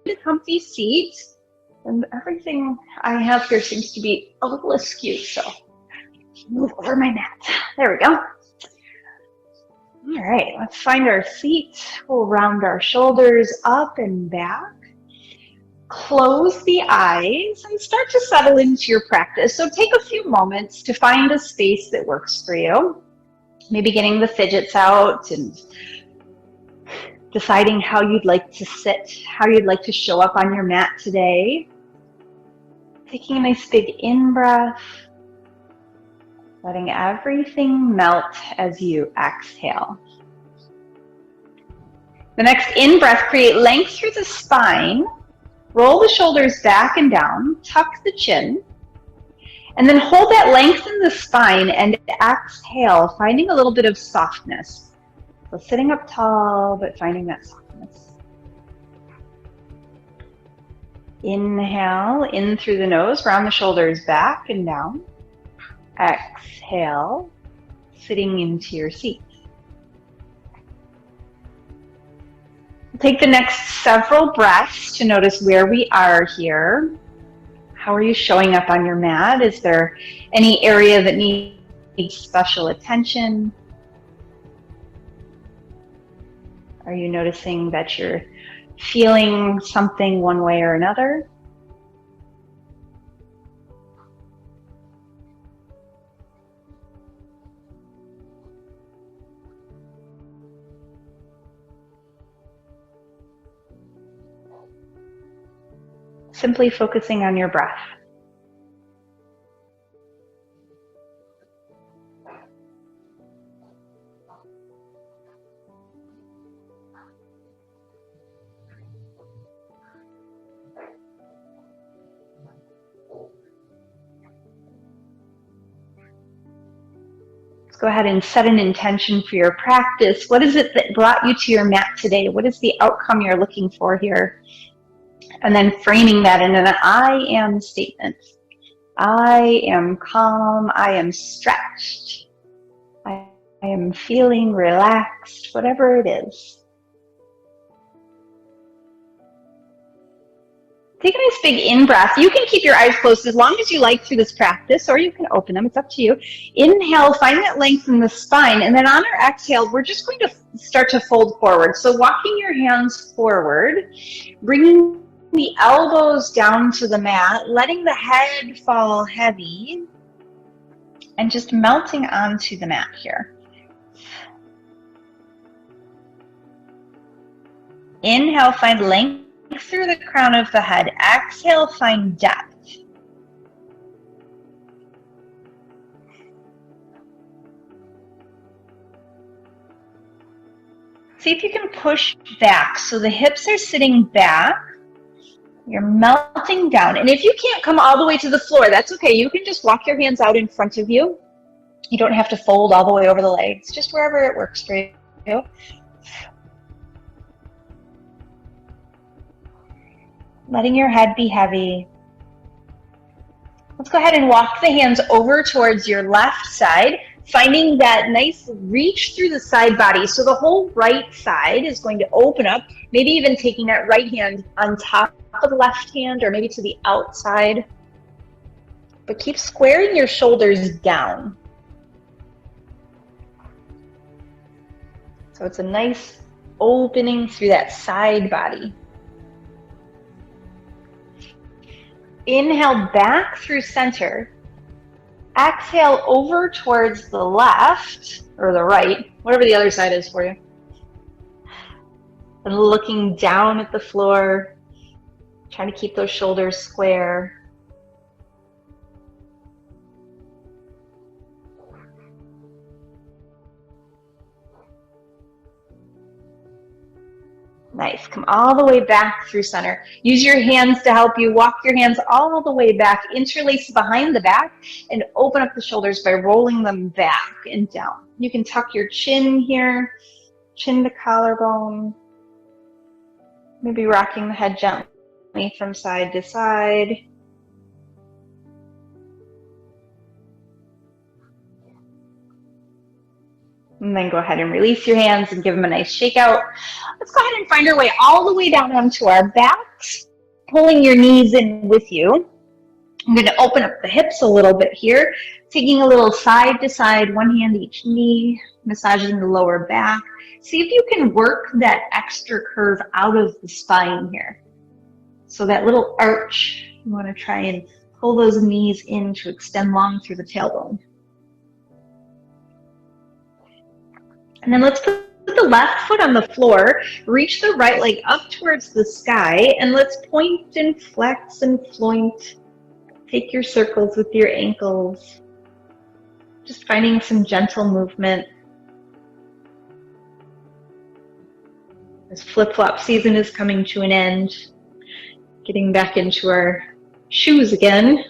a comfy seat. And everything I have here seems to be a little askew, so move over my mat. There we go. All right, let's find our seat. We'll round our shoulders up and back. Close the eyes and start to settle into your practice. So take a few moments to find a space that works for you. Maybe getting the fidgets out and deciding how you'd like to sit, how you'd like to show up on your mat today. Taking a nice big in-breath, letting everything melt as you exhale. The next in-breath, create length through the spine. Roll the shoulders back and down, tuck the chin, and then hold that length in the spine and exhale, finding a little bit of softness. So sitting up tall, but finding that softness. Inhale, in through the nose, round the shoulders back and down. Exhale, sitting into your seat. Take the next several breaths to notice where we are here. How are you showing up on your mat? Is there any area that needs special attention? Are you noticing that you're feeling something one way or another? Simply focusing on your breath. Let's go ahead and set an intention for your practice. What is it that brought you to your mat today? What is the outcome you're looking for here? And then framing that in an I am statement. I am calm. I am stretched. I am feeling relaxed, whatever it is. Take a nice big in-breath. You can keep your eyes closed as long as you like through this practice, or you can open them. It's up to you. Inhale, find that length in the spine, and then on our exhale, we're just going to start to fold forward. So walking your hands forward, bringing the elbows down to the mat, letting the head fall heavy, and just melting onto the mat here. Inhale, find length through the crown of the head. Exhale, find depth. See if you can push back so the hips are sitting back. You're melting down. And if you can't come all the way to the floor, that's okay. You can just walk your hands out in front of you. You don't have to fold all the way over the legs, just wherever it works for you. Letting your head be heavy. Let's go ahead and walk the hands over towards your left side, finding that nice reach through the side body. So the whole right side is going to open up, maybe even taking that right hand on top of the left hand or maybe to the outside. But keep squaring your shoulders down. So it's a nice opening through that side body. Inhale back through center. Exhale over towards the left or the right, whatever the other side is for you. And looking down at the floor, trying to keep those shoulders square. Nice. Come all the way back through center. Use your hands to help you. Walk your hands all the way back. Interlace behind the back and open up the shoulders by rolling them back and down. You can tuck your chin here, chin to collarbone. Maybe rocking the head gently from side to side. And then go ahead and release your hands and give them a nice shake out. Let's go ahead and find our way all the way down onto our backs, pulling your knees in with you. I'm going to open up the hips a little bit here, taking a little side to side, one hand each knee, massaging the lower back. See if you can work that extra curve out of the spine here. So that little arch, you want to try and pull those knees in to extend long through the tailbone. And then let's put the left foot on the floor, reach the right leg up towards the sky, and let's point and flex and floint. Take your circles with your ankles. Just finding some gentle movement. This flip-flop season is coming to an end. Getting back into our shoes again.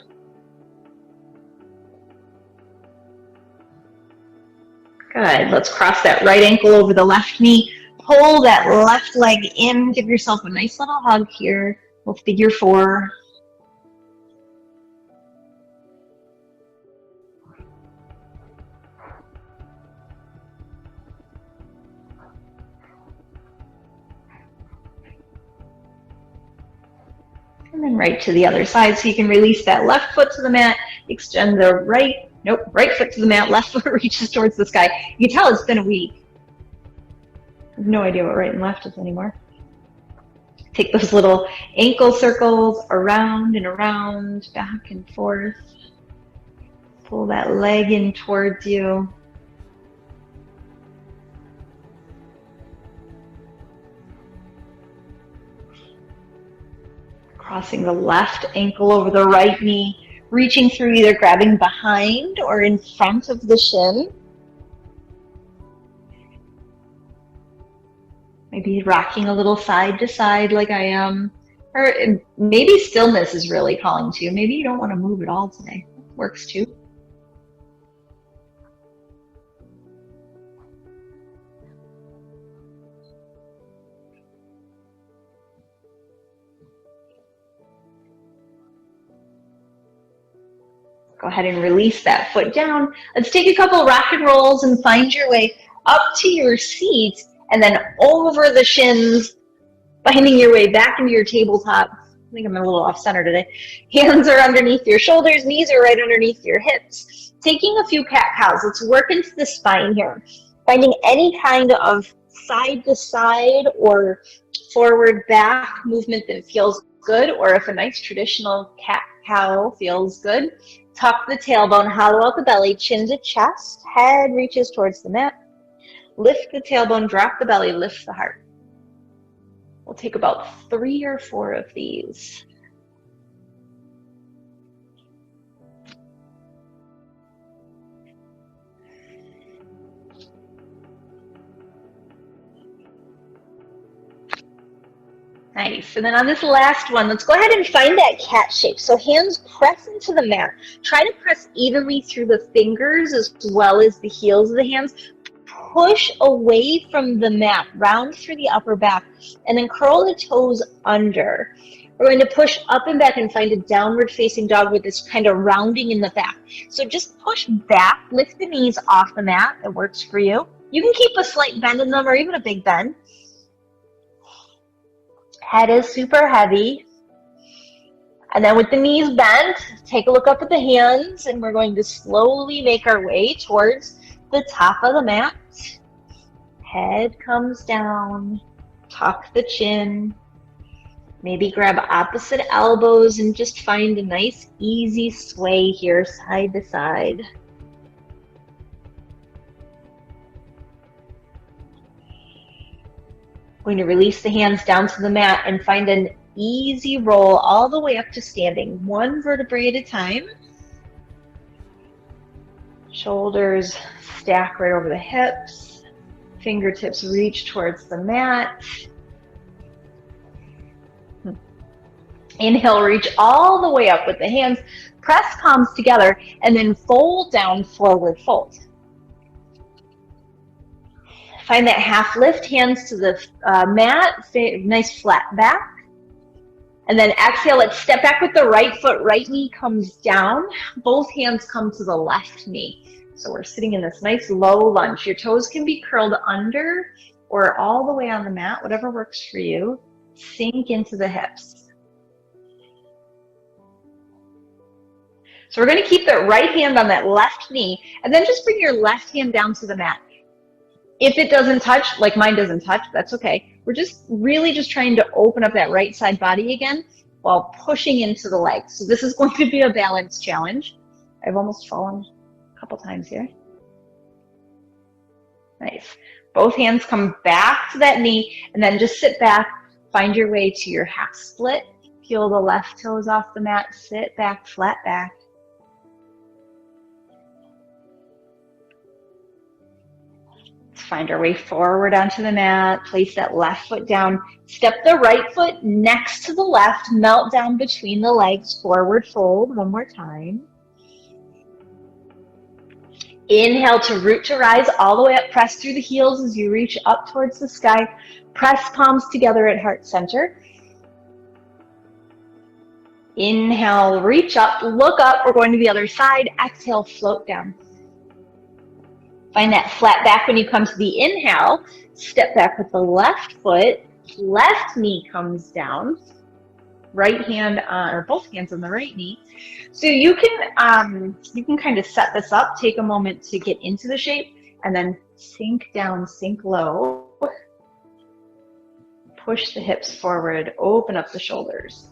Good. Let's cross that right ankle over the left knee. Pull that left leg in. Give yourself a nice little hug here. We'll figure 4. And then right to the other side, so you can release that left foot to the mat, extend the right foot to the mat, left foot reaches towards the sky. You can tell it's been a week. I have no idea what right and left is anymore. Take those little ankle circles around and around, back and forth. Pull that leg in towards you. Crossing the left ankle over the right knee, reaching through, either grabbing behind or in front of the shin. Maybe rocking a little side to side like I am. Or maybe stillness is really calling to you. Maybe you don't want to move at all today. Works too. Go ahead and release that foot down. Let's take a couple rock and rolls and find your way up to your seat and then over the shins, finding your way back into your tabletop. I think I'm a little off center today. Hands are underneath your shoulders, knees are right underneath your hips. Taking a few cat-cows. Let's work into the spine here. Finding any kind of side to side or forward back movement that feels good, or if a nice traditional cat-cow feels good. Tuck the tailbone, hollow out the belly, chin to chest, head reaches towards the mat. Lift the tailbone, drop the belly, lift the heart. We'll take about 3 or 4 of these. Nice. And then on this last one, let's go ahead and find that cat shape. So hands press into the mat. Try to press evenly through the fingers as well as the heels of the hands. Push away from the mat, round through the upper back, and then curl the toes under. We're going to push up and back and find a downward facing dog with this kind of rounding in the back. So just push back, lift the knees off the mat. That works for you. You can keep a slight bend in them or even a big bend. Head is super heavy. And then with the knees bent, take a look up at the hands, and we're going to slowly make our way towards the top of the mat. Head comes down, tuck the chin. Maybe grab opposite elbows and just find a nice easy sway here, side to side. Going to release the hands down to the mat and find an easy roll all the way up to standing, 1 vertebrae at a time. Shoulders stack right over the hips. Fingertips reach towards the mat. Inhale, reach all the way up with the hands. Press palms together and then fold down, forward fold. Find that half lift, hands to the mat, nice flat back. And then exhale, let's step back with the right foot, right knee comes down. Both hands come to the left knee. So we're sitting in this nice low lunge. Your toes can be curled under or all the way on the mat, whatever works for you. Sink into the hips. So we're going to keep that right hand on that left knee, and then just bring your left hand down to the mat. If it doesn't touch, like mine doesn't touch, that's okay. We're just really just trying to open up that right side body again while pushing into the legs. So this is going to be a balance challenge. I've almost fallen a couple times here. Nice. Both hands come back to that knee, and then just sit back. Find your way to your half split. Peel the left toes off the mat. Sit back, flat back. Find our way forward onto the mat. Place that left foot down. Step the right foot next to the left. Melt down between the legs. Forward fold. One more time. Inhale to root to rise all the way up. Press through the heels as you reach up towards the sky. Press palms together at heart center. Inhale, reach up, look up. We're going to the other side. Exhale, float down. Find that flat back when you come to the inhale. Step back with the left foot. Left knee comes down. Right hand on, or both hands on the right knee. So you can kind of set this up. Take a moment to get into the shape, and then sink down, sink low. Push the hips forward. Open up the shoulders.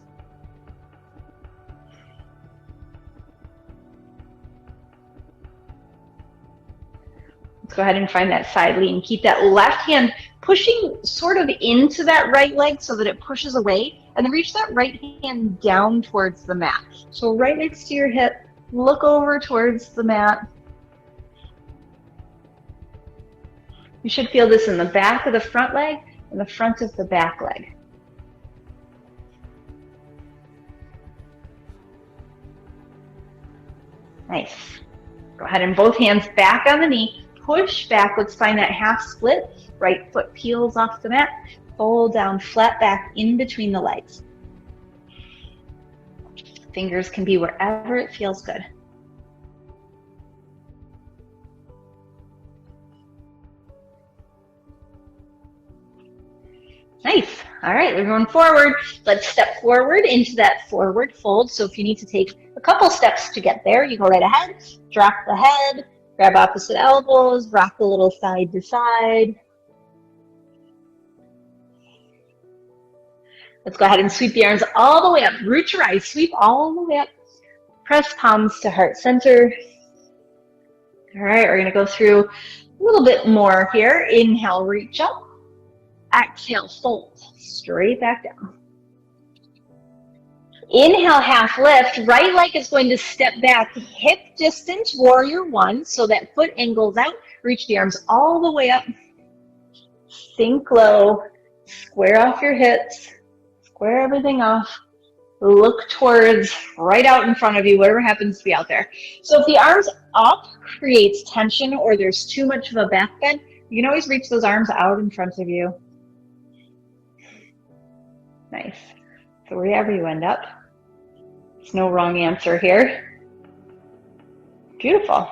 Let's go ahead and find that side lean. Keep that left hand pushing sort of into that right leg so that it pushes away, and then reach that right hand down towards the mat. So right next to your hip, look over towards the mat. You should feel this in the back of the front leg and the front of the back leg. Nice. Go ahead and both hands back on the knee. Push back. Let's find that half split. Right foot peels off the mat. Fold down, flat back in between the legs. Fingers can be wherever it feels good. Nice. All right, we're going forward. Let's step forward into that forward fold. So if you need to take a couple steps to get there, you go right ahead. Drop the head. Grab opposite elbows, rock a little side to side. Let's go ahead and sweep the arms all the way up. Root to rise, sweep all the way up. Press palms to heart center. All right, we're gonna go through a little bit more here. Inhale, reach up. Exhale, fold, straight back down. Inhale, half lift. Right leg is going to step back, hip distance, warrior one, so that foot angles out. Reach the arms all the way up. Sink low, square off your hips, square everything off. Look towards right out in front of you, whatever happens to be out there. So if the arms up creates tension or there's too much of a back bend, you can always reach those arms out in front of you. Nice. So wherever you end up, there's no wrong answer here. Beautiful.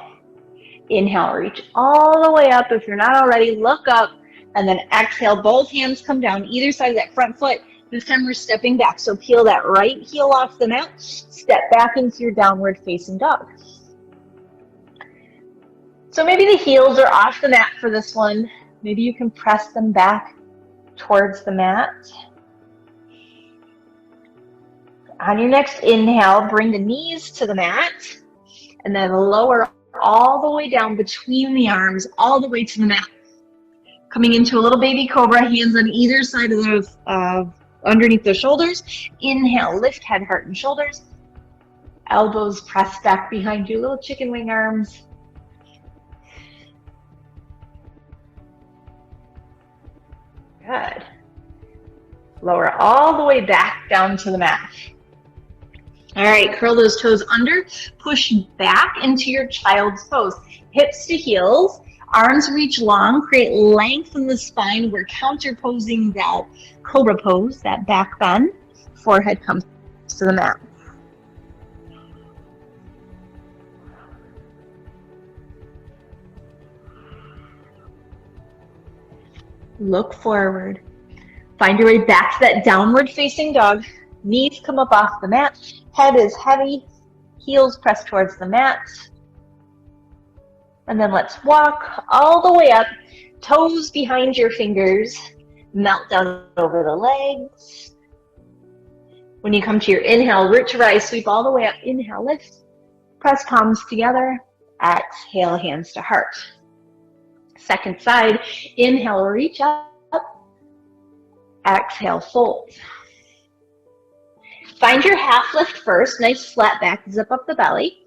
Inhale, reach all the way up. If you're not already, look up, and then exhale. Both hands come down either side of that front foot. This time we're stepping back. So peel that right heel off the mat. Step back into your downward facing dog. So maybe the heels are off the mat for this one. Maybe you can press them back towards the mat. On your next inhale, bring the knees to the mat, and then lower all the way down between the arms, all the way to the mat. Coming into a little baby cobra, hands on either side of the, underneath the shoulders. Inhale, lift head, heart, and shoulders. Elbows pressed back behind you, little chicken wing arms. Good. Lower all the way back down to the mat. All right, curl those toes under, push back into your child's pose. Hips to heels, arms reach long, create length in the spine. We're counterposing that cobra pose, that back bend. Forehead comes to the mat. Look forward. Find your way back to that downward facing dog. Knees come up off the mat. Head is heavy. Heels press towards the mat. And then let's walk all the way up. Toes behind your fingers. Melt down over the legs. When you come to your inhale, root to rise, sweep all the way up. Inhale, lift. Press palms together. Exhale, hands to heart. Second side. Inhale, reach up. Exhale, fold. Find your half lift first. Nice flat back. Zip up the belly.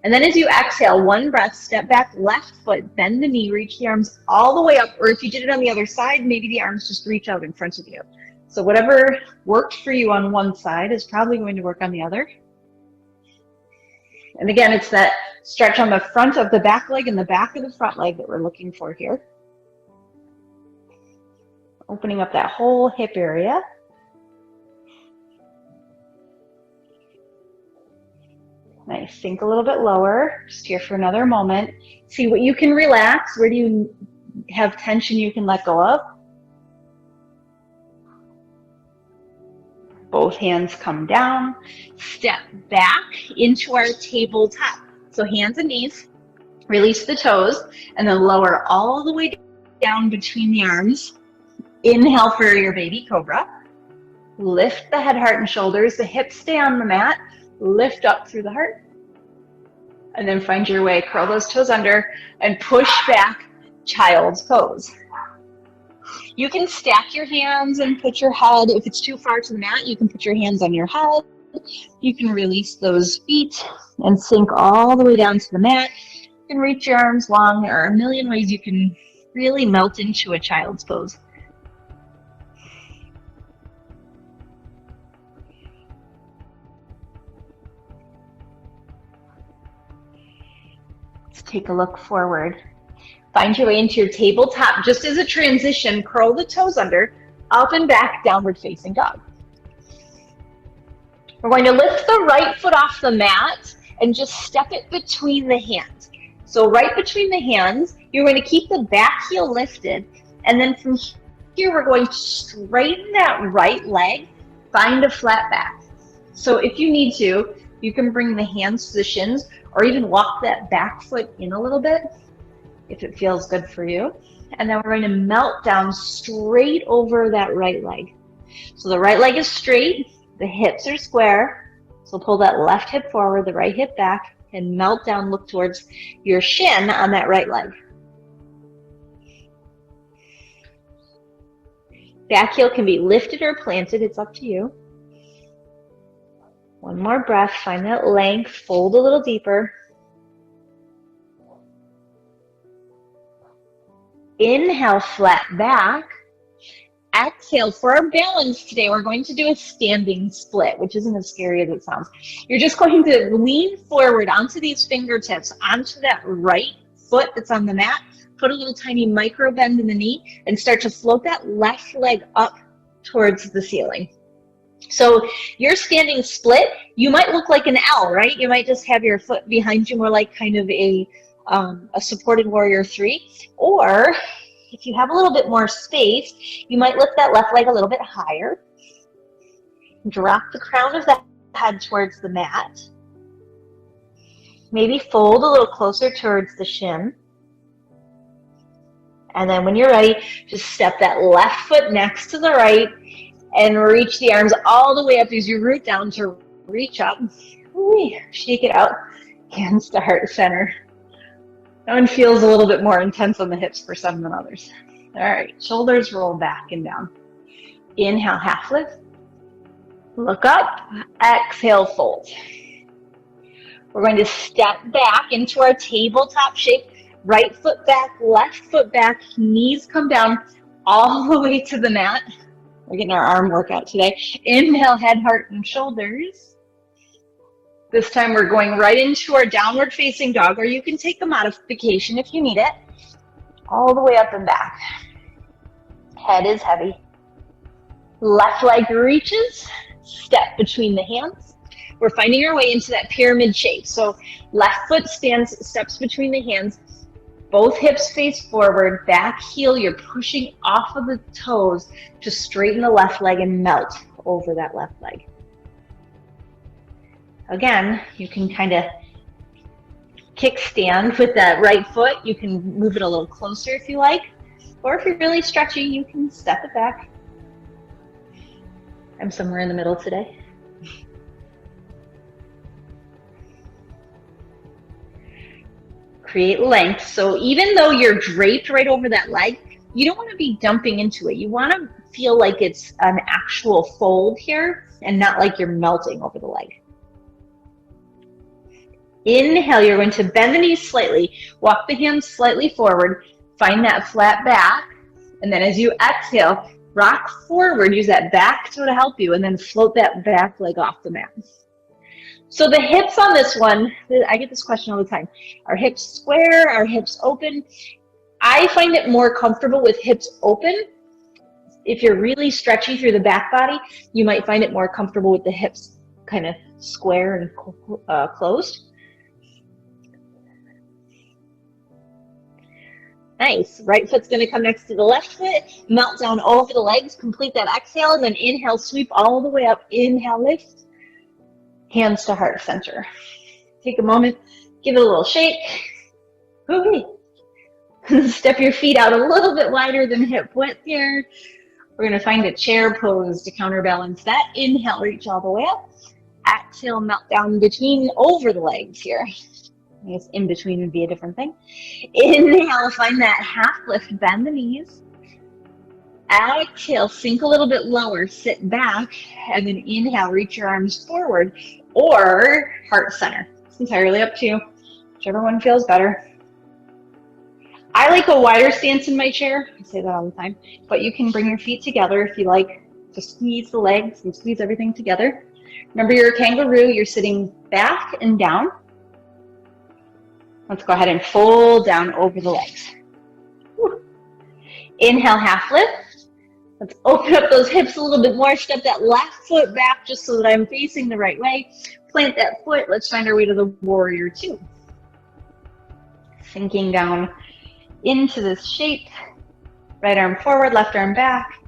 And then as you exhale, one breath, step back, left foot, bend the knee, reach the arms all the way up. Or if you did it on the other side, maybe the arms just reach out in front of you. So whatever worked for you on one side is probably going to work on the other. And again, it's that stretch on the front of the back leg and the back of the front leg that we're looking for here. Opening up that whole hip area. Nice, sink a little bit lower, just here for another moment. See what you can relax. Where do you have tension you can let go of? Both hands come down. Step back into our tabletop. So hands and knees, release the toes, and then lower all the way down between the arms. Inhale for your baby cobra. Lift the head, heart, and shoulders. The hips stay on the mat. Lift up through the heart. And then find your way. Curl those toes under and push back, child's pose. You can stack your hands and put your head, if it's too far to the mat, you can put your hands on your head. You can release those feet and sink all the way down to the mat. You can reach your arms long. There are a million ways you can really melt into a child's pose. Let's take a look forward. Find your way into your tabletop. Just as a transition, curl the toes under, up and back, downward facing dog. We're going to lift the right foot off the mat and just step it between the hands. So right between the hands, you're going to keep the back heel lifted. And then from here, we're going to straighten that right leg, find a flat back. So if you need to, you can bring the hands to the shins or even walk that back foot in a little bit if it feels good for you. And then we're going to melt down straight over that right leg. So the right leg is straight, the hips are square. So pull that left hip forward, the right hip back, and melt down, look towards your shin on that right leg. Back heel can be lifted or planted, it's up to you. One more breath, find that length, fold a little deeper. Inhale, flat back. Exhale. For our balance today, we're going to do a standing split, which isn't as scary as it sounds. You're just going to lean forward onto these fingertips, onto that right foot that's on the mat, put a little tiny micro bend in the knee, and start to float that left leg up towards the ceiling. So your standing split, you might look like an L, right? You might just have your foot behind you, more like kind of a supported warrior 3. Or if you have a little bit more space, you might lift that left leg a little bit higher. Drop the crown of the head towards the mat. Maybe fold a little closer towards the shin. And then when you're ready, just step that left foot next to the right and reach the arms all the way up as you root down to reach up. Shake it out. Hands to heart center. That one feels a little bit more intense on the hips for some than others. All right, shoulders roll back and down. Inhale, half lift. Look up. Exhale, fold. We're going to step back into our tabletop shape. Right foot back, left foot back, knees come down all the way to the mat. We're getting our arm workout today. Inhale, head, heart, and shoulders. This time we're going right into our downward facing dog, or you can take a modification if you need it. All the way up and back. Head is heavy. Left leg reaches, step between the hands. We're finding our way into that pyramid shape. So left foot steps between the hands. Both hips face forward, back heel, you're pushing off of the toes to straighten the left leg and melt over that left leg. Again, you can kind of kickstand with that right foot. You can move it a little closer if you like, or if you're really stretchy, you can step it back. I'm somewhere in the middle today. Create length. So even though you're draped right over that leg, you don't want to be dumping into it. You want to feel like it's an actual fold here and not like you're melting over the leg. Inhale, you're going to bend the knees slightly, walk the hands slightly forward, find that flat back, and then as you exhale, rock forward, use that back toe to help you, and then float that back leg off the mat. So the hips on this one, I get this question all the time. Are hips square? Are hips open? I find it more comfortable with hips open. If you're really stretchy through the back body, you might find it more comfortable with the hips kind of square and closed. Nice. Right foot's going to come next to the left foot. Melt down over the legs. Complete that exhale. And then inhale, sweep all the way up. Inhale, lift. Hands to heart center. Take a moment. Give it a little shake. Step your feet out a little bit wider than hip width here. We're going to find a chair pose to counterbalance that. Inhale, reach all the way up. Exhale, melt down between over the legs here. I guess in between would be a different thing. Inhale, find that half lift, bend the knees. Exhale, sink a little bit lower, sit back, and then inhale, reach your arms forward or heart center. It's entirely up to you, whichever one feels better. I like a wider stance in my chair. I say that all the time, but you can bring your feet together if you like to squeeze the legs and squeeze everything together. Remember, you're a kangaroo, you're sitting back and down. Let's go ahead and fold down over the legs. Whew. Inhale, half lift. Let's open up those hips a little bit more. Step that left foot back just so that I'm facing the right way. Plant that foot. Let's find our way to the warrior two. Sinking down into this shape. Right arm forward, left arm back.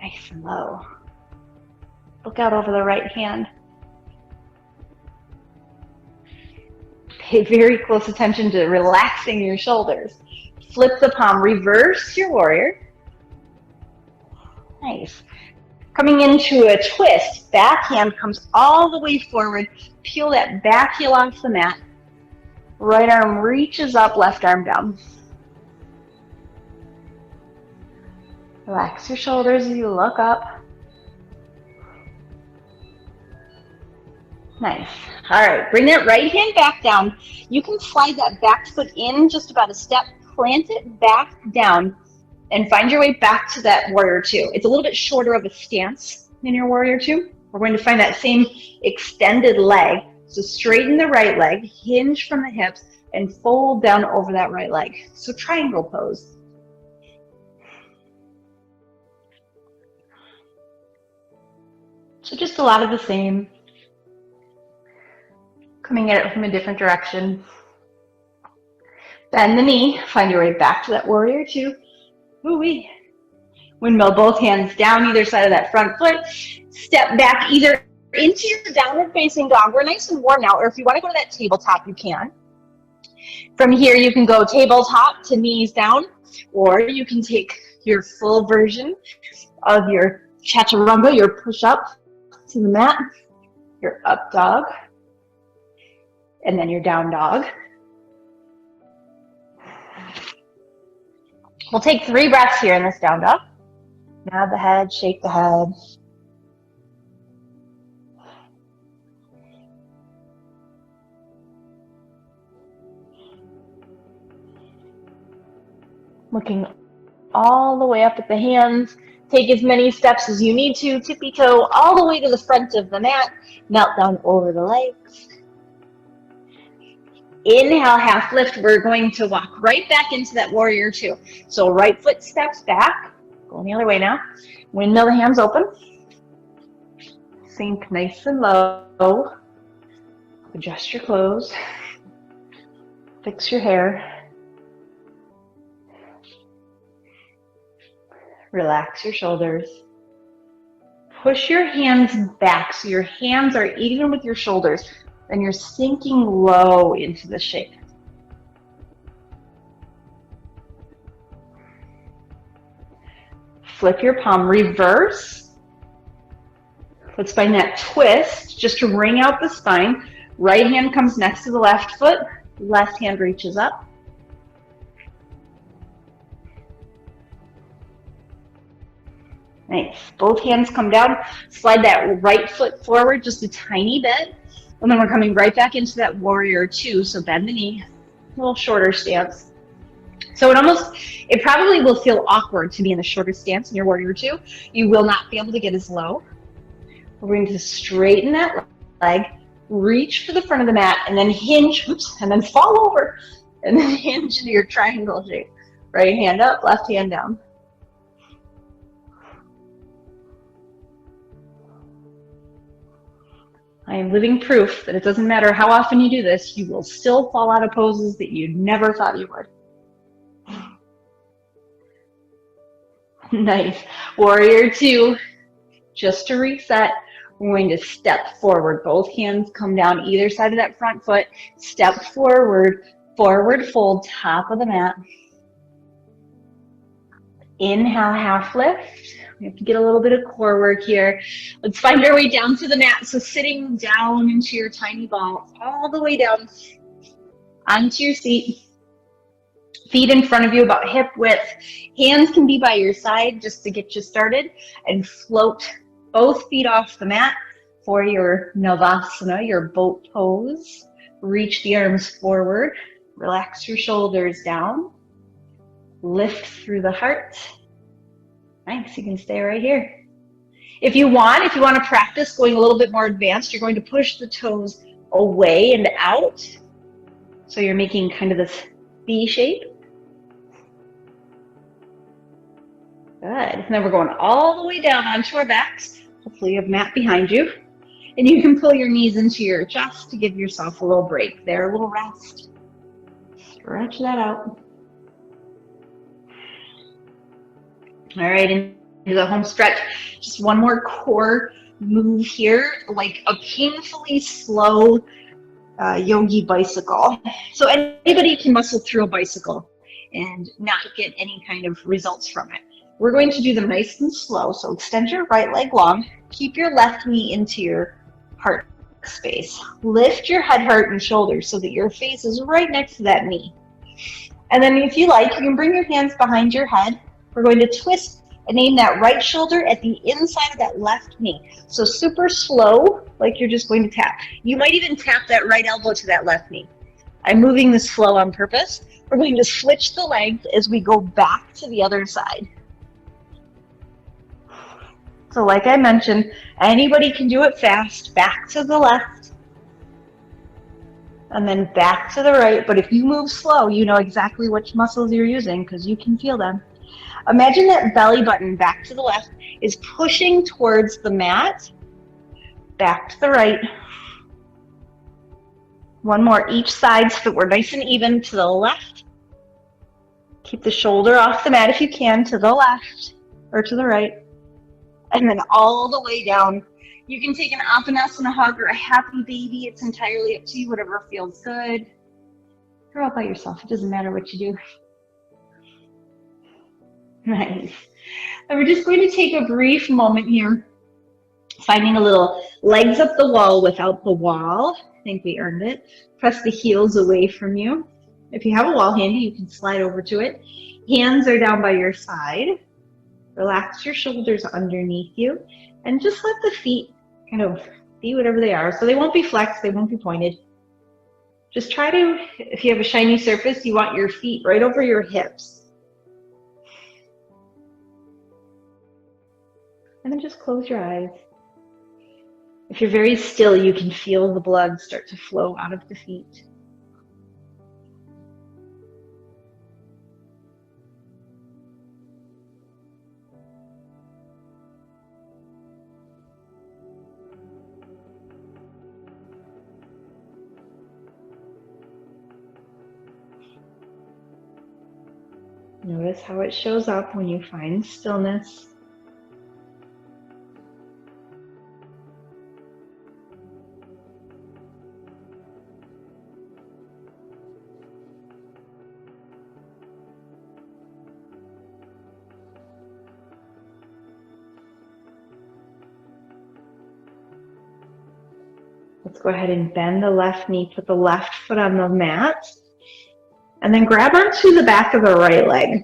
Nice and low. Look out over the right hand. Pay very close attention to relaxing your shoulders. Flip the palm, reverse your warrior. Nice. Coming into a twist, back hand comes all the way forward. Peel that back heel off the mat. Right arm reaches up, left arm down. Relax your shoulders as you look up. Nice. All right, bring that right hand back down. You can slide that back foot in just about a step, plant it back down, and find your way back to that warrior two. It's a little bit shorter of a stance in your warrior two. We're going to find that same extended leg. So straighten the right leg, hinge from the hips, and fold down over that right leg. So triangle pose. So just a lot of the same. Coming at it from a different direction. Bend the knee, find your way back to that warrior two. Woo-wee. Windmill both hands down either side of that front foot. Step back either into your downward facing dog. We're nice and warm now, or if you want to go to that tabletop, you can. From here, you can go tabletop to knees down, or you can take your full version of your chaturanga, your push-up to the mat, your up dog, and then your down dog. We'll take 3 breaths here in this down dog. Nod the head, shake the head. Looking all the way up at the hands. Take as many steps as you need to. Tippy toe all the way to the front of the mat. Melt down over the legs. Inhale, half lift. We're going to walk right back into that warrior two. So right foot steps back. Going the other way now. Windmill the hands open. Sink nice and low. Adjust your clothes. Fix your hair. Relax your shoulders. Push your hands back so your hands are even with your shoulders. Then you're sinking low into the shape. Flip your palm, reverse. Let's find that twist just to wring out the spine. Right hand comes next to the left foot. Left hand reaches up. Nice. Both hands come down. Slide that right foot forward just a tiny bit. And then we're coming right back into that warrior two. So bend the knee. A little shorter stance. So it probably will feel awkward to be in a shorter stance in your warrior two. You will not be able to get as low. We're going to straighten that leg, reach for the front of the mat, and then hinge, and then fall over, and then hinge into your triangle shape. Right hand up, left hand down. I am living proof that it doesn't matter how often you do this, you will still fall out of poses that you never thought you would. Nice. Warrior two. Just to reset, we're going to step forward. Both hands come down either side of that front foot. Step forward, forward fold, top of the mat. Inhale, half lift. We have to get a little bit of core work here. Let's find our way down to the mat. So sitting down into your tiny ball, all the way down onto your seat. Feet in front of you about hip width. Hands can be by your side just to get you started. And float both feet off the mat for your Navasana, your boat pose. Reach the arms forward. Relax your shoulders down. Lift through the heart. Nice, you can stay right here. If you want to practice going a little bit more advanced, you're going to push the toes away and out. So you're making kind of this V shape. Good. And then we're going all the way down onto our backs. Hopefully you have mat behind you. And you can pull your knees into your chest to give yourself a little break there, a little rest. Stretch that out. All right, into the home stretch. Just one more core move here, like a painfully slow yogi bicycle. So anybody can muscle through a bicycle and not get any kind of results from it. We're going to do them nice and slow. So extend your right leg long. Keep your left knee into your heart space. Lift your head, heart, and shoulders so that your face is right next to that knee. And then if you like, you can bring your hands behind your head. We're going to twist and aim that right shoulder at the inside of that left knee. So super slow, like you're just going to tap. You might even tap that right elbow to that left knee. I'm moving this slow on purpose. We're going to switch the legs as we go back to the other side. So like I mentioned, anybody can do it fast. Back to the left. And then back to the right. But if you move slow, you know exactly which muscles you're using because you can feel them. Imagine that belly button back to the left is pushing towards the mat. Back to the right. One more each side so that we're nice and even to the left. Keep the shoulder off the mat if you can, to the left or to the right. And then all the way down. You can take an Apanasana hug or a happy baby. It's entirely up to you, whatever feels good. You're all by yourself. It doesn't matter what you do. Nice. And we're just going to take a brief moment here, finding a little legs up the wall without the wall. I think we earned it. Press the heels away from you. If you have a wall handy, you can slide over to it. Hands are down by your side. Relax your shoulders underneath you and just let the feet kind of be whatever they are. So they won't be flexed, they won't be pointed. Just try to, if you have a shiny surface, you want your feet right over your hips. And then just close your eyes. If you're very still, you can feel the blood start to flow out of the feet. Notice how it shows up when you find stillness. Let's go ahead and bend the left knee, put the left foot on the mat, and then grab onto the back of the right leg.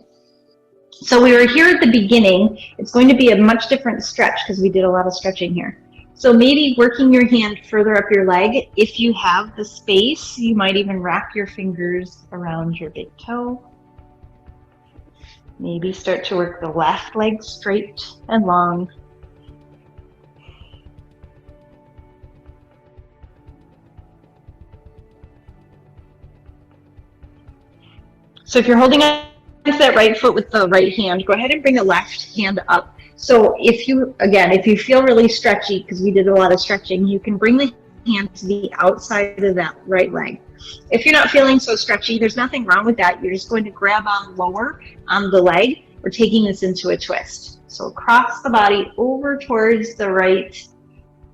So we were here at the beginning. It's going to be a much different stretch because we did a lot of stretching here. So maybe working your hand further up your leg. If you have the space, you might even wrap your fingers around your big toe. Maybe start to work the left leg straight and long. So if you're holding on to that right foot with the right hand, go ahead and bring the left hand up. So if you feel really stretchy, because we did a lot of stretching, you can bring the hand to the outside of that right leg. If you're not feeling so stretchy, there's nothing wrong with that. You're just going to grab on lower on the leg. We're taking this into a twist. So across the body, over towards the right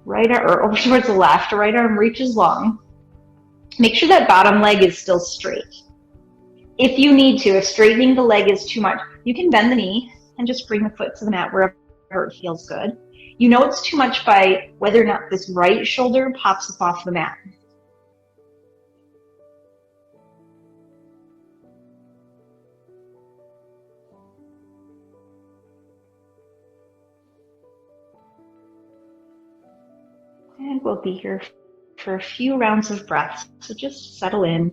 or over towards the left. Right arm reaches long. Make sure that bottom leg is still straight. If you need to, if straightening the leg is too much, you can bend the knee and just bring the foot to the mat wherever it feels good. You know it's too much by whether or not this right shoulder pops up off the mat. And we'll be here for a few rounds of breath, so just settle in.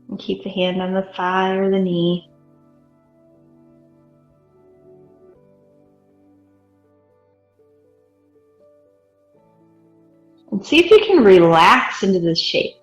And keep the hand on the thigh or the knee. And see if you can relax into this shape.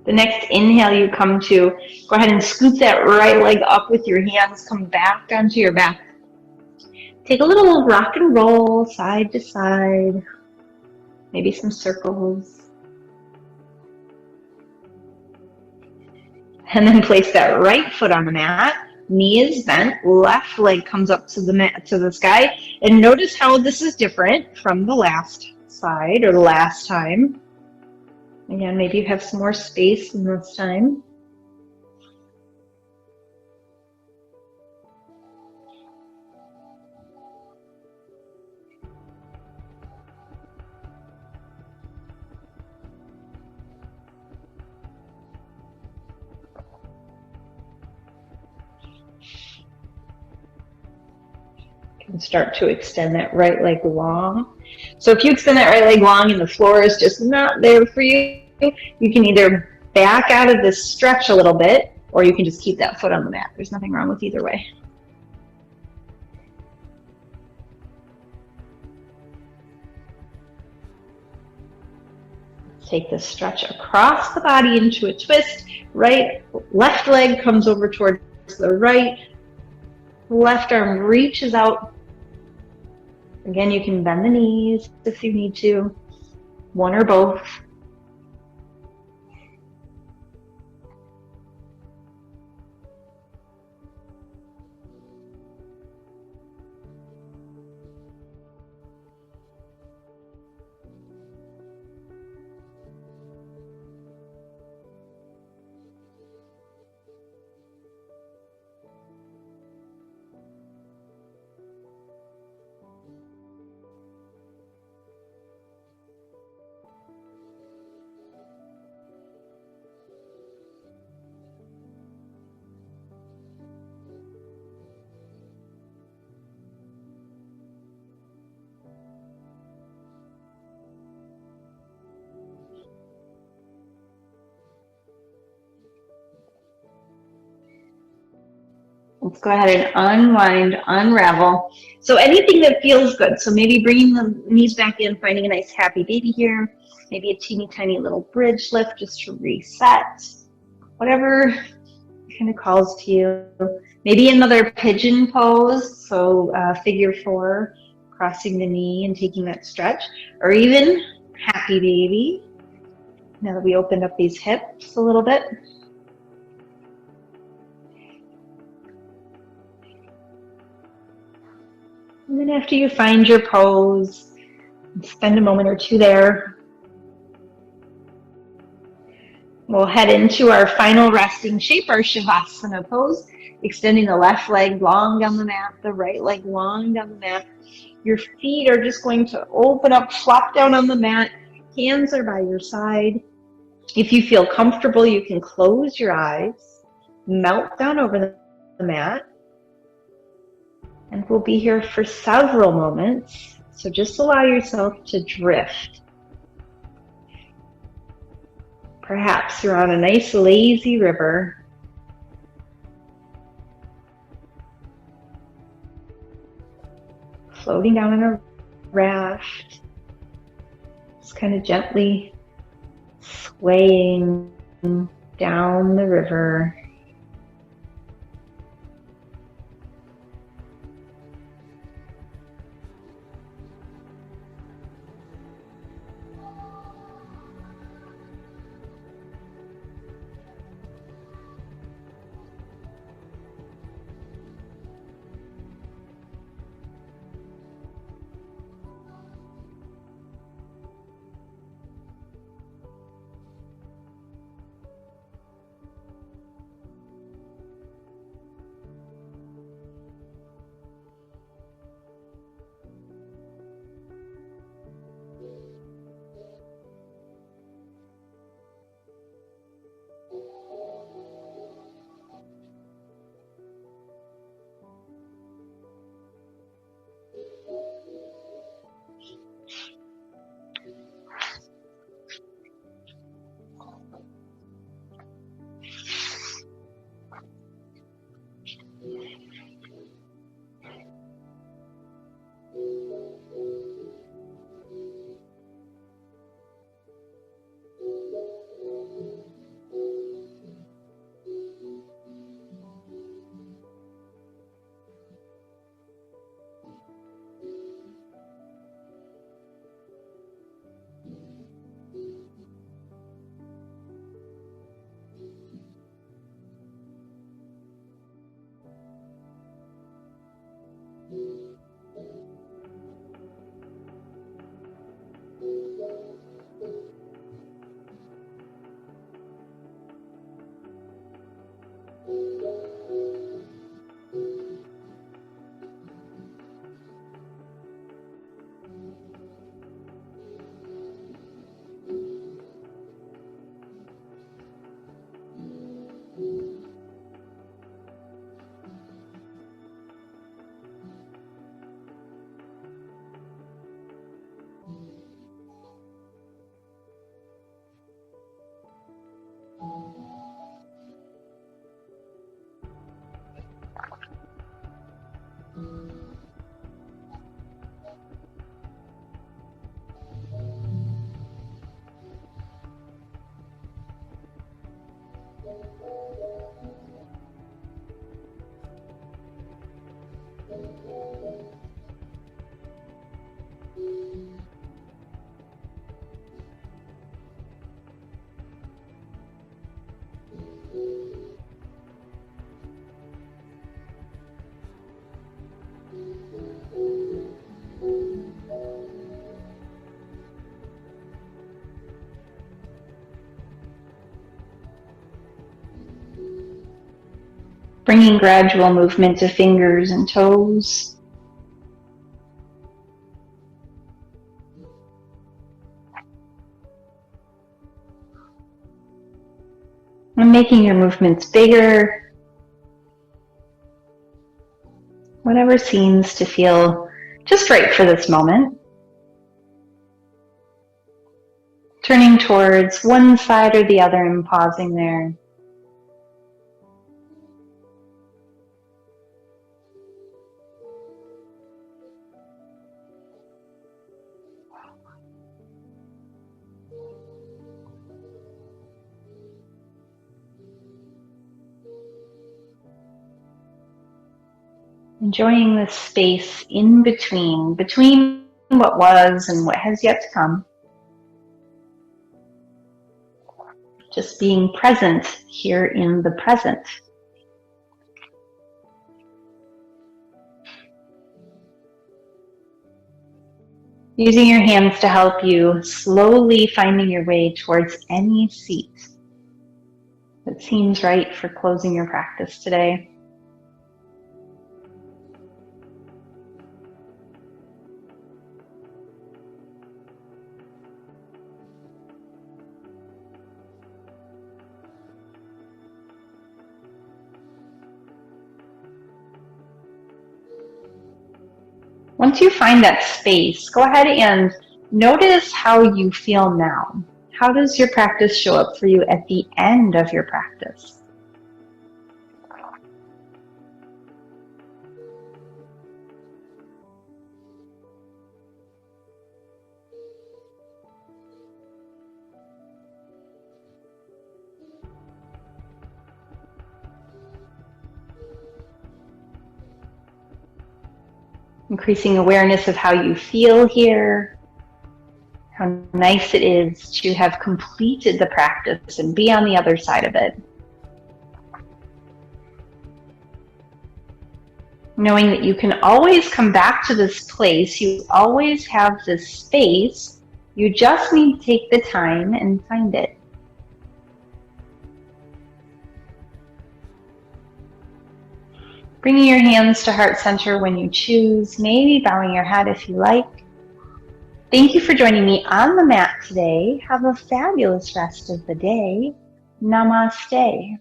The next inhale you come to, go ahead and scoop that right leg up with your hands, come back onto your back. Take a little rock and roll side to side, maybe some circles. And then place that right foot on the mat, knee is bent, left leg comes up to the mat, to the sky. And notice how this is different from the last side or the last time. Again, maybe you have some more space in this time. And start to extend that right leg long. So if you extend that right leg long and the floor is just not there for you, you can either back out of this stretch a little bit, or you can just keep that foot on the mat. There's nothing wrong with either way. Take the stretch across the body into a twist. Left leg comes over towards the right. Left arm reaches out. Again, you can bend the knees if you need to, one or both. Let's go ahead and unwind, unravel. So anything that feels good. So maybe bringing the knees back in, finding a nice happy baby here. Maybe a teeny tiny little bridge lift just to reset. Whatever kind of calls to you. Maybe another pigeon pose. So figure 4, crossing the knee and taking that stretch. Or even happy baby. Now that we opened up these hips a little bit. And then after you find your pose, spend a moment or two there. We'll head into our final resting shape, our Shavasana pose, extending the left leg long down the mat, the right leg long down the mat. Your feet are just going to open up, flop down on the mat. Hands are by your side. If you feel comfortable, you can close your eyes, melt down over the mat. And we'll be here for several moments. So just allow yourself to drift. Perhaps you're on a nice lazy river. Floating down in a raft. Just kind of gently swaying down the river. Bringing gradual movement to fingers and toes. And making your movements bigger. Whatever seems to feel just right for this moment. Turning towards one side or the other and pausing there. Enjoying this space in between what was and what has yet to come. Just being present here in the present. Using your hands to help you, slowly finding your way towards any seat that seems right for closing your practice today. Once you find that space, go ahead and notice how you feel now. How does your practice show up for you at the end of your practice? Increasing awareness of how you feel here, how nice it is to have completed the practice and be on the other side of it. Knowing that you can always come back to this place, you always have this space, you just need to take the time and find it. Bringing your hands to heart center when you choose, maybe bowing your head if you like. Thank you for joining me on the mat today. Have a fabulous rest of the day. Namaste.